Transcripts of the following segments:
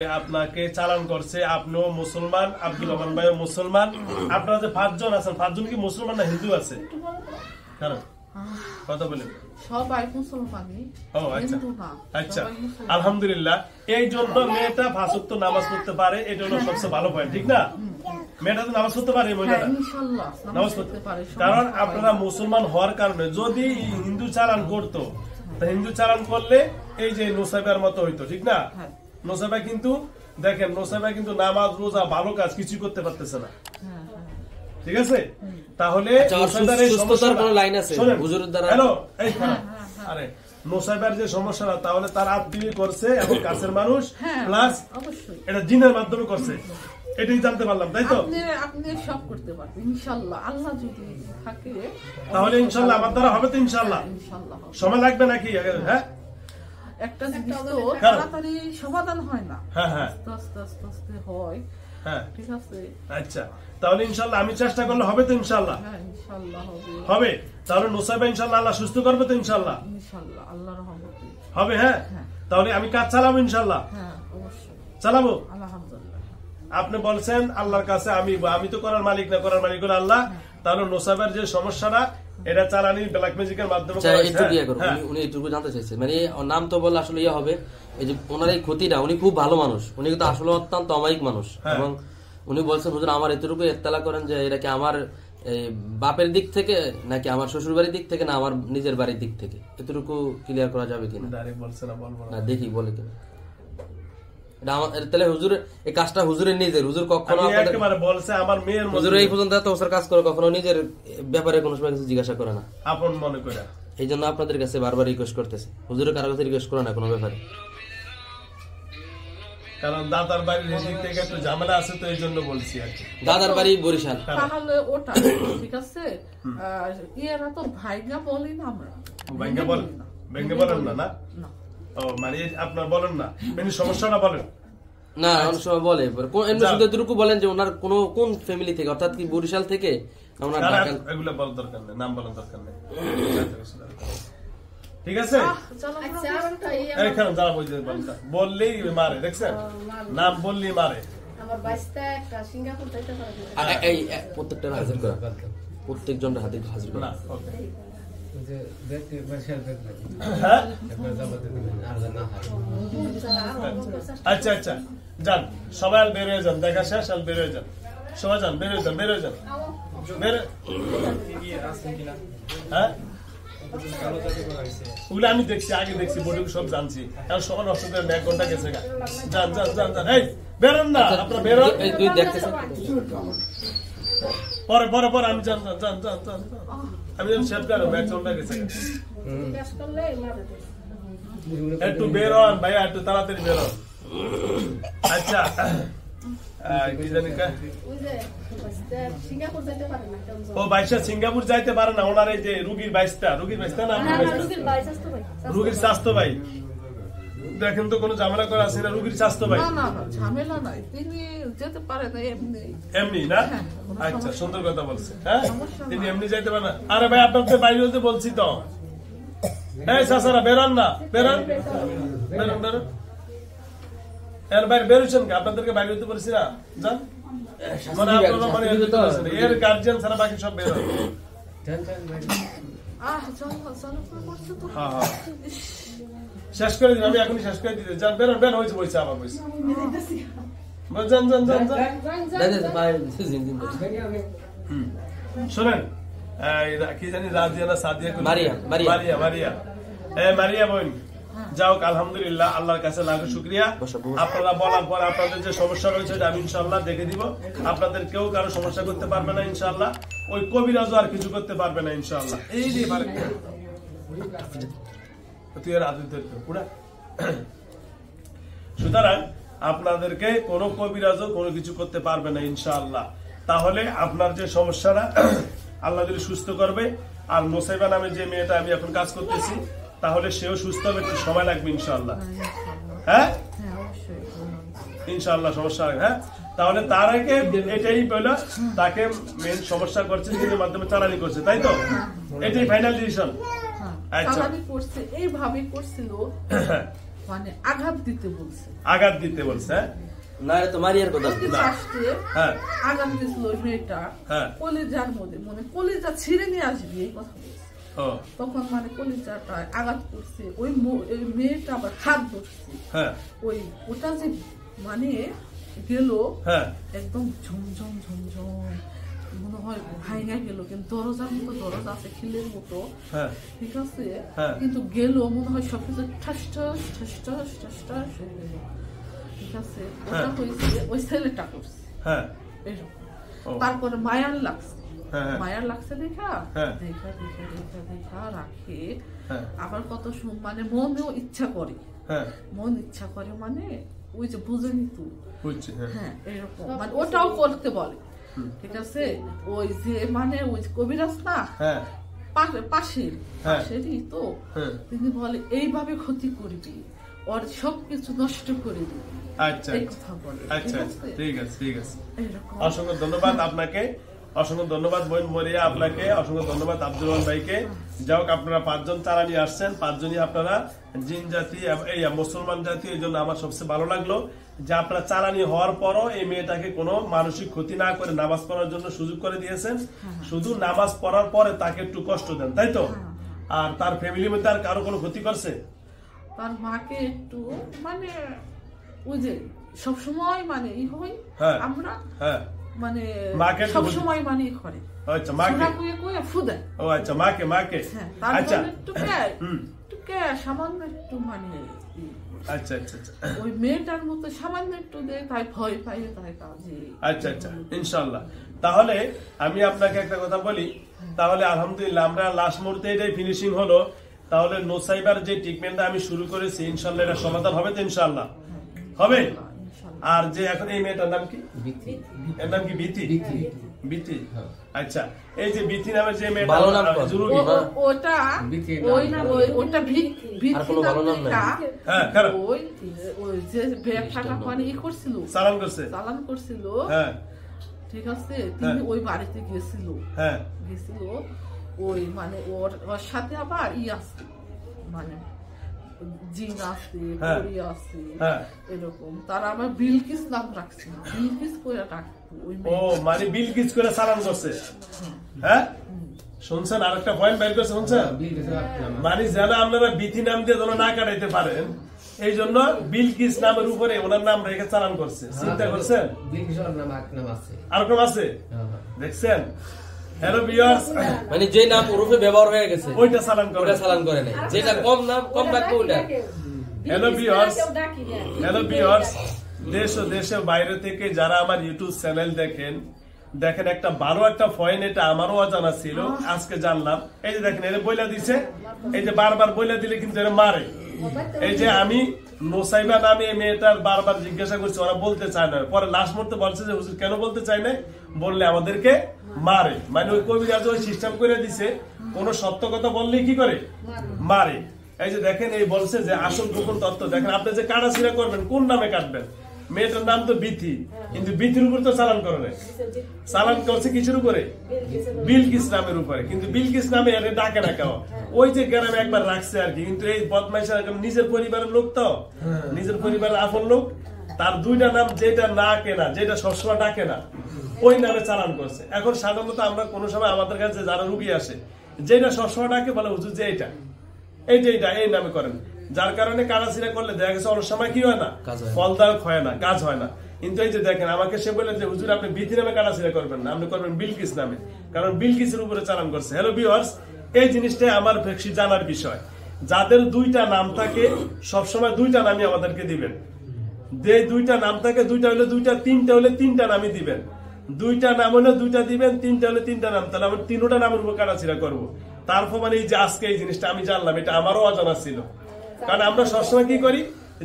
আপনাকে চালান করছে, আপনিও মুসলমান, আব্দুল রহমান ভাইও মুসলমান। আপনারা যে 5 জন আছেন, 5 জন কি মুসলমান না হিন্দু আছে? কারণ কথা বলেন সবাই মুসলমানই। ও আচ্ছা আচ্ছা, আলহামদুলিল্লাহ। এই জন্য মেয়েটা 5 ওয়াক্ত নামাজ পড়তে পারে, এটা হলো সবচেয়ে ভালো পয়েন্ট, ঠিক না? মেয়েটা তো নামাজ পড়তে পারে, মহিলাটা নামাজ পড়তে পারে। কারণ আপনারা মুসলমান হওয়ার কারণে, যদি হিন্দু চালান করতো, হিন্দু চালান করলে এই যে নোসাইবার মতো হইতো, ঠিক না? নোসাইবা কিন্তু দেখেন, নোসাইবা কিন্তু নামাজ রোজা ভালো কাজ কিছু করতে পারতেছে না, ঠিক আছে? তাহলে নোসাইবার যে সমস্যাটা, তাহলে তার আত্মীয় করছে এবং কাছের মানুষ, প্লাস এটা জিনের মাধ্যমে করছে, এটাই জানতে পারলাম, তাই তো? আপনি সব করতে পারবেন ইনশাআল্লাহ, আল্লাহ যদি থাকে তাহলে ইনশাআল্লাহ আমার দ্বারা হবে তো ইনশাআল্লাহ। সময় লাগবে নাকি? হ্যাঁ, একটা জিনিস তো তাড়াতাড়ি সমাধান হয় না, আস্তে আস্তে আস্তে হয়। হ্যাঁ ঠিক আছে, আচ্ছা। তাহলে ইনশাআল্লাহ আমি চেষ্টা করলে হবে তো ইনশাআল্লাহ? হ্যাঁ ইনশাআল্লাহ হবে। তাহলে নোসাইবা ইনশাআল্লাহ আল্লাহ সুস্থ করবে তো ইনশাআল্লাহ? ইনশাআল্লাহ আল্লাহর রহমতে হবে। হ্যাঁ, তাহলে আমি কাজ চালাবো ইনশাআল্লাহ। হ্যাঁ অবশ্যই চালাবো। আলহামদুলিল্লাহ। আপনি বলছেন আল্লাহর কাছে, আমি তো করার মালিক না, করার মালিক হলো আল্লাহ। তাহলে নোসাইবার যে সমস্যাটা, এটা চালানি ব্ল্যাক ম্যাজিকের মাধ্যমে উনি এইটুকু জানতে চাইছে, মানে নাম তো বললে আসলে ইয়ে হবে, এই যে ওনার এই ক্ষতিটা, উনি খুব ভালো মানুষ, উনি কিন্তু আসলে অত্যন্ত অমায়িক মানুষ। এবং উনি বলছেন হুজুর আমার এতটুকু ইত্তেলা করেন যে এটা কি আমার বাপের দিক থেকে নাকি আমার শ্বশুর বাড়ির দিক থেকে না আমার নিজের বাড়ির দিক থেকে, এতটুকু ক্লিয়ার করা যাবে কিনা? না দেখি বলে কিনা। তাহলে হুজুর এই কাজটা হুজুরের নিজের, হুজুর কখনো বলছে আমার মেয়ের হুজুর এই পর্যন্ত এত বছর কাজ করে কখনো নিজের ব্যাপারে কোনো সময় কিছু জিজ্ঞাসা করে না, আপন মনে করে। এই জন্য আপনাদের কাছে বারবার রিকোয়েস্ট করতেছে, হুজুরের কারো কাছে রিকোয়েস্ট করে না কোনো ব্যাপারে, কারণ দাদার বাড়ির দিক থেকে একটু ঝামেলা আছে, তো এই জন্য বলছি আর কি। দাদার বাড়ি বরিশাল, তাহলে ওটা ঠিক আছে। এরা তো ভাইগা বলি না, আমরা ভাইগা বলেন না? না, ও মানে আপনার বলেন না, মানে সমস্যাটা বলেন না। অনেক সময় বলে এতটুকু বলেন যে ওনার কোন ফ্যামিলি থেকে, অর্থাৎ কি বরিশাল থেকে? এগুলো বলার দরকার নেই, নাম বলার দরকার নেই, ঠিক আছে? এখানে যারা বললেই মারে, দেখছেন? নাম বললেই মারে। প্রত্যেকটা হাজির করা, প্রত্যেকজন হাজির করা। আচ্ছা আচ্ছা, যান সবাই বের হয়ে যান, দেখা শেষ, আর বের হয়ে যান, সবাই যান, বের হয়ে যান, বের হয়ে যান, হ্যাঁ ওগুলো আমি দেখছি, আগে দেখছি, বোর্ডে সব জানছি, কারণ সবার অসুবিধা 1 ঘন্টা গেছে। যান যান যান যান, এই বেরোন না, আপনার বেরোন, পরে পরে পরে আমি যান যান যান যান যান, আমি শেষ করো, ব্যাগ চলটা গেছে। একটু বেরোন ভাইয়া, একটু তাড়াতাড়ি বেরোন। আচ্ছা কি জানি ও বাইশটা সিঙ্গাপুর যাইতে পারে না, ওনার এই যে রুগীর বাইশটা না, রুগীর স্বাস্থ্য ভাই, দেখেন তো কোনো ঝামেলা করা আছে না? রুগীর স্বাস্থ্য ভাই ঝামেলা নাই, তিনি যেতে পারে না এমনি না? আচ্ছা, সুন্দর কথা বলছে। হ্যাঁ, তিনি এমনি যাইতে পারে না। আরে ভাই আপনাদের বাইরে হতে বলছি তো, এই চাচারা বেরোন না, বেরোন বেরোন বেরোন, এর বাইরে বেরোচ্ছেন কি? আপনাদেরকে বাইরে হতে বলছি না, যান, মানে আপনারা মানে এর গার্জিয়ান ছাড়া বাকি সব বেরোন। শেষ করে দিন, আমি এখনই শেষ করে দিতে। যান, বেরোন, বের হয়েছে, বইছে আবার বইছে, যান যান যান যান। শোনেন, কি জানি রাজিয়া না সাদিয়া, মারিয়া মারিয়া বোন, যাও, আলহামদুলিল্লাহ, আল্লাহর কাছে লাখো শুকরিয়া। আপনারা বলার পর আপনাদের যে সমস্যা রয়েছে আমি ইনশাআল্লাহ দেখে দিব। আপনাদের কেউ কারো সমস্যা করতে পারবে না ইনশাআল্লাহ, ওই কবিরাজও আর কিছু করতে পারবে না ইনশাআল্লাহ। এই যে সুতরাং আপনাদেরকে কোনো কবিরাজও কোনো কিছু করতে পারবে না ইনশাআল্লাহ। তাহলে আপনার যে সমস্যাটা আল্লাহ যদি সুস্থ করবে, আর মোসাইবা নামে যে মেয়েটা আমি এখন কাজ করতেছি, তাহলে সেও সুস্থ হবে, একটু সময় লাগবে ইনশাআল্লাহ। হ্যাঁ ইনশাআল্লাহ, সমস্যা হবে। হ্যাঁ, তাহলে তার আগে এটাই বলে তাকে মেন সমস্যা করছে, নিজের মাধ্যমে চালানি করছে, তাই তো? এটাই ফাইনাল ডিসিশন। আচ্ছা, এইভাবে করছিল মানে আঘাত দিতে বলছে। আঘাত দিতে বলছে? না এটা তো মারিয়ার কথা। হ্যাঁ আঘাত দিছিল ওই মেয়েটা কলিজার মধ্যে, মানে কলিজা ছিঁড়ে নিয়ে আসবি এই কথা বলছে। তখন মানে কলিজাটা আঘাত করছে, ওই মেয়েটা আবার হাত ধরছে, ওই ওটা যে মানে গেল একদম ঝমঝম ঝমঝম মনে হয় ভাঙা গেল, কিন্তু দরজার মতো দরজা আছে খিলের মতো, ঠিক আছে, কিন্তু গেল মনে হয় সবকিছু ঠাস ঠাস ঠাস ঠাস ঠাস ঠাস হয়ে গেল, ঠিক আছে। ওটা হয়েছে ওই ছেলেটা করছে এরকম। তারপরে মায়ার লাগছে, মায়ার লাগছে দেখা দেখা দেখা দেখা দেখা রাখে আবার কত মানে মনেও ইচ্ছা করে, মন ইচ্ছা করে মানে ওই যে বুঝেনি তো, হ্যাঁ এরকম মানে ওটাও করতে বলে, ঠিক আছে। ওই যে মানে ওই কবিরাজ না পাশেরই তো, তিনি বলে এইভাবে ক্ষতি করবি, ওর সবকিছু নষ্ট করে দিবি। আচ্ছা আচ্ছা ঠিক আছে ঠিক আছে। অসংখ্য ধন্যবাদ আপনাকে, অসংখ্য ধন্যবাদ বোন মরিয়া আপনাকে, অসংখ্য ধন্যবাদ আব্দুর রহমান ভাইকে। যাই হোক আপনারা 5 জন চালানি আসছেন, 5 জনই আপনারা জিন জাতি এই মুসলমান জাতি, এই জন্য আমার সবচেয়ে ভালো লাগলো যে আপনারা চালানি হওয়ার পরও এই মেয়েটাকে কোনো মানসিক ক্ষতি না করে নামাজ পড়ার জন্য সুযোগ করে দিয়েছেন। শুধু নামাজ পড়ার পরে তাকে একটু কষ্ট দেন, তাই তো? আর তার ফ্যামিলির মধ্যে আর কারো কোনো ক্ষতি করছে? তার মাকে একটু মানে ওই যে সবসময় মানে ই হয় আমরা মানে সবসময় মানে করে, আচ্ছা মাকে ফুদে, ও আচ্ছা মাকে মাকে আচ্ছা একটু সামান্য একটু মানে আচ্ছা আচ্ছা ওই মেয়েটার মতো সামান্য একটু দেয়, তাই ভয় পাই তাই কাজে। আচ্ছা আচ্ছা ইনশাআল্লাহ। তাহলে আমি আপনাকে একটা কথা বলি, তাহলে আলহামদুলিল্লাহ আমরা লাস্ট মুহূর্তে এটাই ফিনিশিং হলো। তাহলে নোসাইবার যে ট্রিটমেন্টটা আমি শুরু করেছি ইনশাআল্লাহ এটা সমাধান হবে তো? ইনশাআল্লাহ হবে। আর যে এখন এই মেয়েটার নাম কি? এর নাম কি? বিথি। বিথি আচ্ছা। এই যে বিথি নামের যে মেয়েটা ওটা ওটা বিথি ওই যে ব্যবসাটা মানে ই করছিল, চালান করছিল, ঠিক আছে। তিনি ওই বাড়িতে গেছিল, গেছিল ওই মানে ওর সাথে আবার ই আছে মানে জিন আছে, পরি আছে, এরকম। তারা আমার বিলকিস নাম রাখছিল, বিলকিস করে ডাকতো। ও মানে বিলকিস করে চালান করছে, হ্যাঁ শুনছেন? আরেকটা পয়েন্ট বের করছে, শুনছেন? মানে যেন আপনারা বিথি নাম দিয়ে যেন না কাটাইতে পারেন, এই জন্য বিলকিস নামের উপরে ওনার নাম রেখে চালান করছে। চিন্তা করছেন? আর কোন আছে দেখছেন? হ্যালো ভিউয়ার্স, মানে যে নাম ওরফে ব্যবহার হয়ে গেছে ওইটা চালান করে, ওটা চালান করে না, যেটা কম নাম কম রাখবো ওটা। হ্যালো ভিউয়ার্স, হ্যালো ভিউয়ার্স, দেশ ও দেশের বাইরে থেকে যারা আমার ইউটিউব চ্যানেল দেখেন, দেখেন একটা ভালো একটা পয়েন্ট, এটা আমারও অজানা ছিল, আজকে জানলাম। এই যে দেখেন এরা বইলা দিছে, এই যে বারবার বইলা দিলে কিন্তু এরা মারে। এই যে আমি নোসাইবা নামে এই মেয়েটার বারবার জিজ্ঞাসা করছি, ওরা বলতে চায় না। পরে লাস্ট মুহূর্তে বলছে যে হুজুর কেন বলতে চায় না, বললে আমাদেরকে মারে। মানে ওই কবিরাজ ওই সিস্টেম করে দিছে, কোন সত্য কথা বললেই কি করে মারে। এই যে দেখেন এই বলছে যে আসল গোপন তত্ত্ব। দেখেন আপনি যে কাটাছিড়া করবেন কোন নামে কাটবেন? মেয়েটার নাম তো বিথি, কিন্তু বিথির উপর তো চালান করে না, চালান করছে কিছুর উপরে? বিলকিস নামের উপরে। কিন্তু বিলকিস নামে এর ডাকে না কেউ, ওই যে গ্রামে একবার রাখছে আর কি। কিন্তু এই বদমাইশ নিজের পরিবারের লোক, তো নিজের পরিবারের আপন লোক, তার দুইটা নাম, যেটা না কেনা, যেটা সবসময় ডাকে না, ওই নামে চালান করছে। এখন সাধারণত আমরা কোন সময় আমাদের কাছে যারা রুগী আসে, যেটা সবসময় ডাকে বলে হুজুর যে এইটা এইটা এই নামে করেন, যার কারণে কাটাছিড়া করলে দেখা গেছে অনেক সময় কি হয় না, ফলদায়ক হয় না, কাজ হয় না। কিন্তু এই যে দেখেন আমাকে সে বলে যে হুজুর আপনি বিথি নামে কাটাছিড়া করবেন না, আপনি করবেন বিলকিস নামে, কারণ বিলকিসের উপরে চালান করছে। হ্যালো ভিউয়ার্স, এই জিনিসটাই আমার বেশি জানার বিষয়। যাদের দুইটা নাম থাকে সবসময় দুইটা নামই আমাদেরকে দিবেন। যে দুইটা নাম থাকে, দুইটা হলে দুইটা, তিনটা হলে তিনটা নামই দিবেন। দুইটা নাম হলে দুইটা দিবেন, তিনটা হলে তিনটা নাম, তাহলে আমি তিনটা নামের উপর কাটাছিড়া করবো। তারপর মানে এই যে আজকে এই জিনিসটা আমি জানলাম, এটা আমারও অজানা ছিল। কারণ আমরা সবসময় কি করি,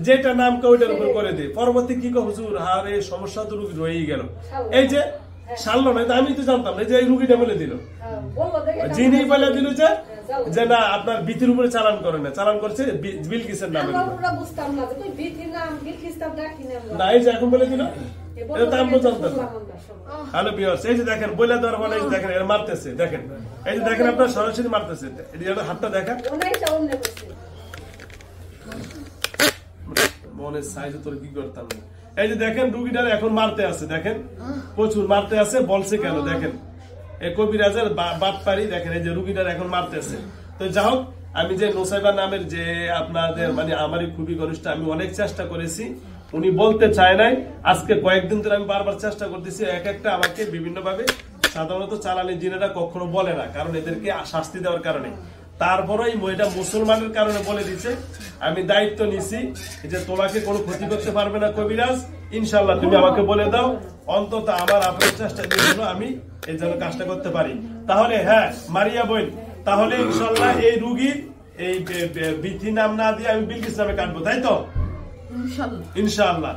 যেটা নামকে ওইটার উপর করে দিই, পরবর্তী কি হুজুর আর এই সমস্যা তো রুগী রয়েই গেল। এই যে সারলো না, আমি তো জানতাম না যে এই রুগীটা বলে দিল, যিনি বলে দিল যে না আপনার বিথির উপরে চালান করে না, চালান করছে বিলকিসের নামের উপর। না এই যে এখন বলে দিল, এটা তো আমরা জানতাম। হ্যালো ভিউয়ার্স, এই যে দেখেন বলে দেওয়ার পরে দেখেন এরা মারতেছে, দেখেন এই যে দেখেন আপনার সরাসরি মারতেছে, হাতটা দেখা মনের সাইজে তোর কি করতাম। এই যে দেখেন রুগীটার এখন মারতে আছে, দেখেন প্রচুর মারতে আছে, বলছে কেন দেখেন এই কবিরাজের বাটপারি, দেখেন এই যে রুগীটার এখন মারতে আছে। তো যাই হোক, আমি যে নোসাইবা নামের যে আপনাদের মানে আমারই খুবই ঘনিষ্ঠ, আমি অনেক চেষ্টা করেছি, উনি বলতে চায় নাই। আজকে কয়েকদিন ধরে আমি বারবার চেষ্টা করতেছি, এক একটা আমাকে বিভিন্ন ভাবে, সাধারণত চালানি জিনেরা কখনো বলে না, কারণ এদেরকে শাস্তি দেওয়ার কারণে। তারপরে এটা মুসলমানের কারণে বলে দিচ্ছে। আমি দায়িত্ব নিছি যে তোমাকে কোনো ক্ষতি করতে পারবে না কবিরাজ, ইনশাল্লাহ তুমি আমাকে বলে দাও, অন্তত আমার আপনার চেষ্টা দিয়ে আমি এই জন্য কাজটা করতে পারি। তাহলে হ্যাঁ মারিয়া বোন, তাহলে ইনশাল্লাহ এই রুগীর এই বিথি নাম না দিয়ে আমি বিলকিস নামে কাটবো, তাই তো ইনশাআল্লাহ।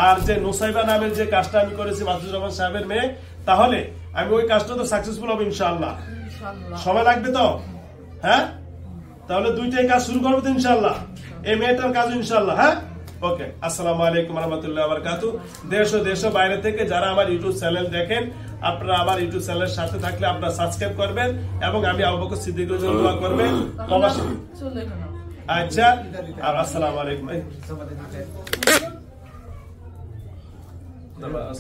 আর যে নোসাইবা নামের যে কাজটা আমি করেছি মাসুদ রহমান সাহেবের মেয়ে, তাহলে আমি ওই কাজটা তো সাকসেসফুল হবে ইনশাআল্লাহ। সময় লাগবে তো? হ্যাঁ, তাহলে দুইটাই কাজ শুরু করবো তো ইনশাআল্লাহ, এই মেয়েটার কাজ ইনশাআল্লাহ। হ্যাঁ, ওকে। আসসালামু আলাইকুম রহমতুল্লাহ বারাকাতু। দেশ ও দেশ বাইরে থেকে যারা আমার ইউটিউব চ্যানেল দেখেন, আপনারা আমার ইউটিউব চ্যানেলের সাথে থাকলে আপনারা সাবস্ক্রাইব করবেন এবং আমি আবু বকর সিদ্দিকের জন্য দোয়া করবেন। আচ্ছা, আর আসসালামু আলাইকুম।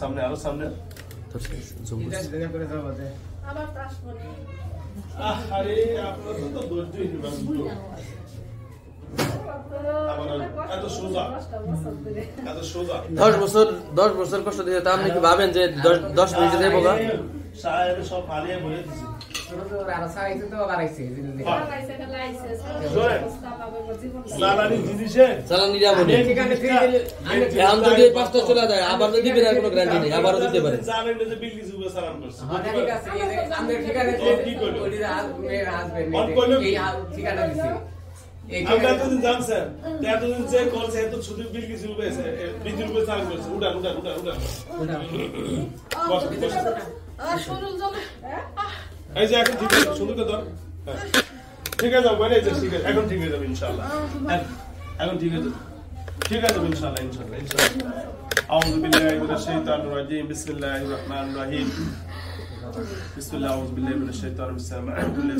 সামনে আরো সামনে আরে আপনার তো ধৈর্যই নেই, এত সোজা 10 বছর কষ্ট দিয়ে আপনি কি ভাবেন যে 10 মিনিটে দেবো না? সাহেব সব ফালিয়ে বলে দিছে, চলে যায়, আবার যদি কোনো গ্যারান্টি নেই, আবারও দিতে পারে। এতদিন জানছেন, এতদিন যে করছে এত শুধু বিল কিছু পেয়েছে, বিদ্যুৎ উপরে চালু করেছে। উড়ান উড়ান উড়ান উড়ান, এই যে এখন ঠিক আছে, সুন্দর করে ধর, ঠিক আছে বলে যে ঠিক আছে, এখন ঠিক হয়ে যাবে ইনশাআল্লাহ, এখন ঠিক আছে, ঠিক আছে ইনশাআল্লাহ ইনশাআল্লাহ ইনশাআল্লাহ। আউযু বিল্লাহি মিনাশ শাইতানির রাজিম, বিসমিল্লাহির রহমানির রহিম, বিসমিল্লাহ, আউযু বিল্লাহি মিনাশ শাইতানির রাজিম।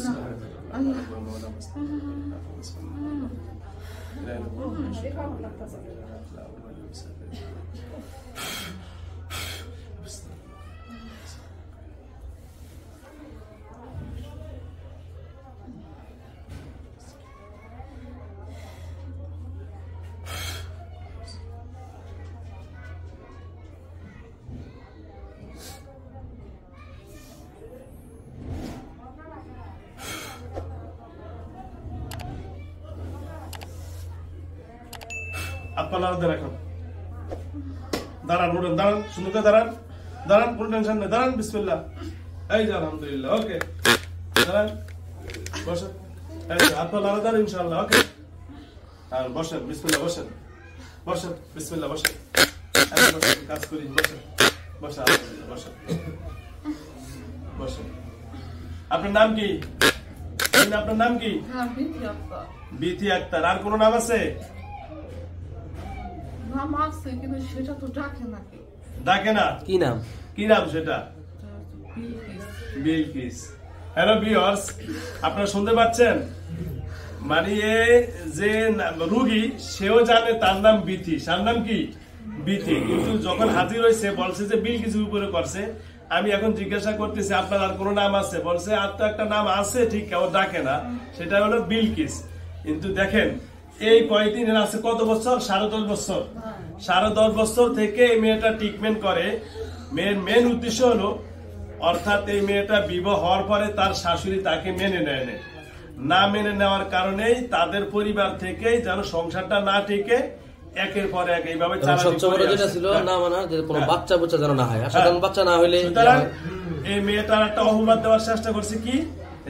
আপনারা দেখেন, দাঁড়ান উঠেন, দাঁড়ান সুন্দর করে দাঁড়ান, দাঁড়ান কোনো টেনশন নেই, দাঁড়ান বিসমিল্লাহ, এই যে আলহামদুলিল্লাহ, ওকে দাঁড়ান, বসেন, এই যে আপনারা দাঁড়ান ইনশাআল্লাহ, ওকে আর বসেন বিসমিল্লাহ, বসেন বসেন বিসমিল্লাহ, বসেন কাজ করি, বসেন বসেন বসেন বসেন। আপনার নাম কি? আপনার নাম কি? বিথি আক্তার। আর কোন নাম আছে? ডাকে না। কি নাম? কি নাম সেটা? বিলকিস। হ্যালো ভিউয়ার্স, আপনারা শুনতে পাচ্ছেন? মানে যে রুগী সেও জানে তার নাম বিথি, তার নাম কি বিথি, কিন্তু যখন হাজির হয়েছে বলছে যে বিলকিস উপরে করছে। আমি এখন জিজ্ঞাসা করতেছি আপনার আর কোন নাম আছে? বলছে আর তো একটা নাম আছে, ঠিক কেউ ডাকে না, সেটা হলো বিলকিস। কিন্তু দেখেন এই কয়েকদিন আছে কত বছর, 10.5 বছর, 10.5 বছর থেকে এই মেয়েটা ট্রিটমেন্ট করে। মেয়ের মেন উদ্দেশ্য হলো, অর্থাৎ এই মেয়েটা বিবাহ হওয়ার পরে তার শাশুড়ি তাকে মেনে নেয় না মেনে নেওয়ার কারণেই তাদের পরিবার থেকে যেন সংসারটা না টিকে একের পর এক এইভাবে বাচ্চা যেন না হয়, বাচ্চা না হলে এই মেয়েটার একটা অপবাদ দেওয়ার চেষ্টা করছে কি,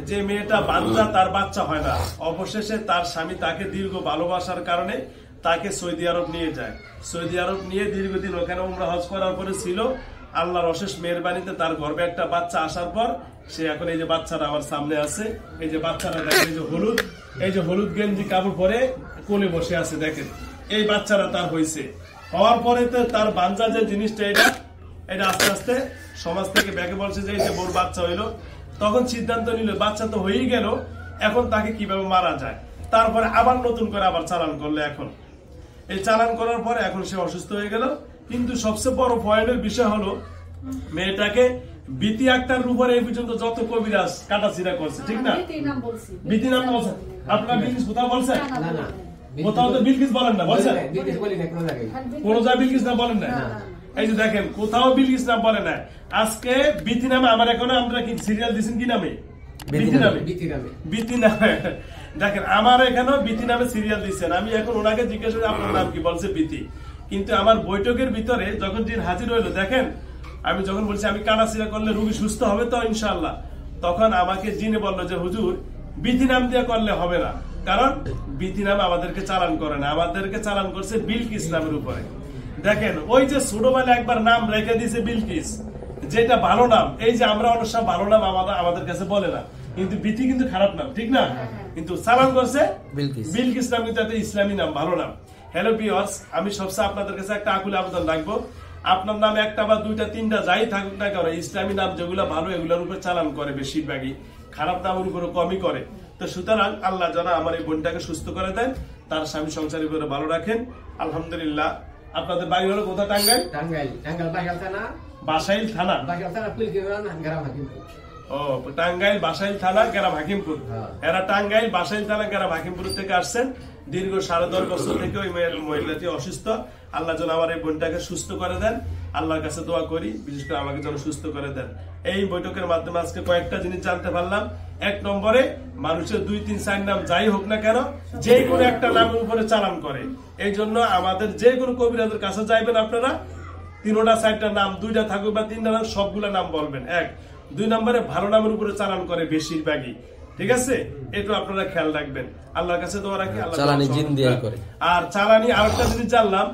যে মেয়েটা বাচ্চা, তার বাচ্চা হয় না। অবশেষে তার স্বামী তাকে দীর্ঘ ভালোবাসার কারণে তাকে সৌদি আরব নিয়ে যায়। সৌদি আরব নিয়ে দীর্ঘদিন ওখানে উমরা হজ করার পরে ছিল। আল্লাহর অশেষ মেহেরবানিতে তার গর্ভে একটা বাচ্চা আসার পর সে এখন এই যে বাচ্চাটা আমার সামনে আছে, এই যে বাচ্চাটা দেখেন, এই যে হলুদ গেঞ্জি কাপড় পরে কোলে বসে আছে, দেখেন এই বাচ্চাটা তার হয়েছে। হওয়ার পরে তো তার বাঞ্জা যে জিনিসটা এটা আস্তে আস্তে সমাজ থেকে ব্যাকে বলছে যে এই যে বোর বাচ্চা হইলো। তখন সিদ্ধান্ত নিল বাচ্চা তো হয়েই গেল, এখন তাকে কিভাবে মারা যায়। তারপরে আবার নতুন করে আবার চালান করলে। এখন এই চালান করার পরে এখন সে অসুস্থ হয়ে গেল। কিন্তু সবচেয়ে বড় পয়েন্টের বিষয় হলো মেয়েটাকে বিতি আক্তার উপরে এই পর্যন্ত যত কবিরাজ কাটাছিড়া করছে, ঠিক না? বিতি নাম বলছেন আপনারা? বিলকিস কোথাও বলছেন? কোথাও তো বিলকিস বলেন না, বলছেন? কোন জায়গায় বিলকিস নাম বলেন না? এই যে দেখেন, কোথাও বিলকিস নাম বলে না। আজকে বিতি নামে আমার এখনো আমরা কি সিরিয়াল দিচ্ছেন কি নামে? বিতি নামে। বিতি নামে দেখেন, আমার এখানেও বিতি নামে সিরিয়াল দিচ্ছেন। আমি এখন ওনাকে জিজ্ঞেস করি আপনার নাম কি, বলছে বিতি। কিন্তু আমার বৈঠকের ভিতরে যখন যিনি হাজির হইলো, দেখেন আমি যখন বলছি আমি কাটাছিড়া করলে রোগী সুস্থ হবে তো ইনশাআল্লাহ, তখন আমাকে জিনে বললো যে হুজুর বিতি নাম দিয়ে করলে হবে না, কারণ বিতি নাম আমাদেরকে চালান করে না, আমাদেরকে চালান করছে বিলকিস নামের উপরে। দেখেন ওই যে ছোটবেলা একবার নাম রেখে দিয়েছে বিলকিস, যেটা ভালো নাম। এই যে আমরা অনেক সময় ভালো নাম আমাদের কাছে বলে না, কিন্তু বিতি কিন্তু খারাপ নাম, ঠিক না? কিন্তু চালান করছে বিলকিস নাম, কিন্তু একটা ইসলামী নাম, ভালো নাম। হ্যালো ভিউয়ার্স, আমি সবসময় আপনাদের কাছে একটা আকুল আবেদন রাখবো, আপনার নাম একটা বা দুইটা তিনটা যাই থাকুক না কেন, ইসলামী নাম যেগুলো ভালো এগুলোর উপর চালান করে বেশিরভাগই, খারাপ নামের উপরে কমই করে। তো সুতরাং আল্লাহ যারা আমার এই বোনটাকে সুস্থ করে দেন, তার স্বামী সংসারের উপরে ভালো রাখেন। আলহামদুলিল্লাহ। আপনাদের বাড়ি হলো কোথা? টাঙ্গাইল। বাসাইল থানা। ও, টাঙ্গাইল বাসাইল থানা, গ্রাম হাকিমপুর। এরা টাঙ্গাইল বাসাইল থানা, গ্রাম হাকিমপুর থেকে আসছেন। দীর্ঘ 10.5 বছর থেকে ওই মহিলাটি অসুস্থ। আল্লাহ যেন আমার এই বোনটাকে সুস্থ করে দেন, আল্লাহর কাছে দোয়া করি, বিশেষ করে আমাকে যেন সুস্থ করে দেন। এই বৈঠকের মাধ্যমে আজকে কয়েকটা জিনিস জানতে পারলাম। 1 নম্বরে, মানুষের 2, 3, 4 নাম যাই হোক না কেন, যে কোনো একটা নামের উপরে চালান করে। এই জন্য আমাদের যে কোনো কবিরাজের কাছে যাইবেন আপনারা, 3টা 4টা নাম, 2টা থাকুক বা 3টা নাম, সবগুলা নাম বলবেন। 1, 2 নম্বরে ভালো নামের উপরে চালান করে বেশিরভাগই, ঠিক আছে? এটা আপনারা খেয়াল রাখবেন। আল্লাহর কাছে দোয়া রাখি, আল্লাহ চালানি জিন দিয়ে করে। আর চালানি আরেকটা জিনিস জানলাম,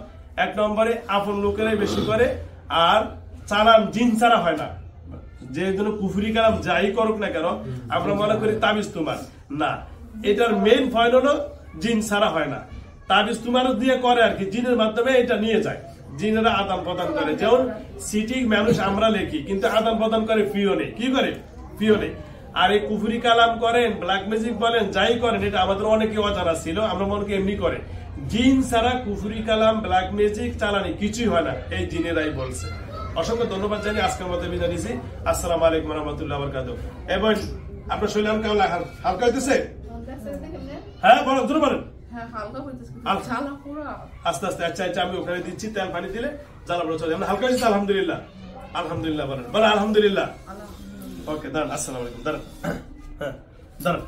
1 নম্বরে আপন লোকেরাই বেশি করে, আর চালান জিন ছাড়া হয় না। যে জন্য কুফরি কালাম যাই করুক না কেন, আমরা মনে করি তাবিজ তোমার না, এটার মেইন পয়েন্ট হলো জিন ছাড়া হয় না। তাবিজ তোমার দিয়ে করে আর কি, জিনের মাধ্যমে এটা নিয়ে যায়, জিনেরা আদান প্রদান করে। যেমন সিটি মানুষ আমরা লেখি, কিন্তু আদান প্রদান করে ফিও নেই। কি করে? ফিও নেই। আর এই কুফরি কালাম করেন, ব্ল্যাক ম্যাজিক বলেন, যাই করেন, এটা আমাদের অনেকে অজানা ছিল, আমরা মনে করি এমনি করে। জিন ছাড়া কুফরি কালাম, ব্ল্যাক ম্যাজিক, চালানি কিছুই হয় না, এই জিনেরাই বলছে। অসংখ্য ধন্যবাদ জানিয়ে আজকের মতো বিদায় নিছি। আসসালামু আলাইকুম ওয়া রাহমাতুল্লাহি ওয়া বারাকাতুহু। এবং আপনার শরীর কেমন লাগে? হালকা হইতেছে? হ্যাঁ, বলেন, জোরে বলেন। আস্তে আস্তে। আচ্ছা আচ্ছা, আমি ওখানে দিচ্ছি, তেল পানি দিলে জ্বালা পড়া চলে। হালকা হয়েছে? আলহামদুলিল্লাহ। আলহামদুলিল্লাহ বলেন, বলেন আলহামদুলিল্লাহ। ওকে, দাঁড়ান। আসসালামু আলাইকুম। দাঁড়ান, হ্যাঁ দাঁড়ান।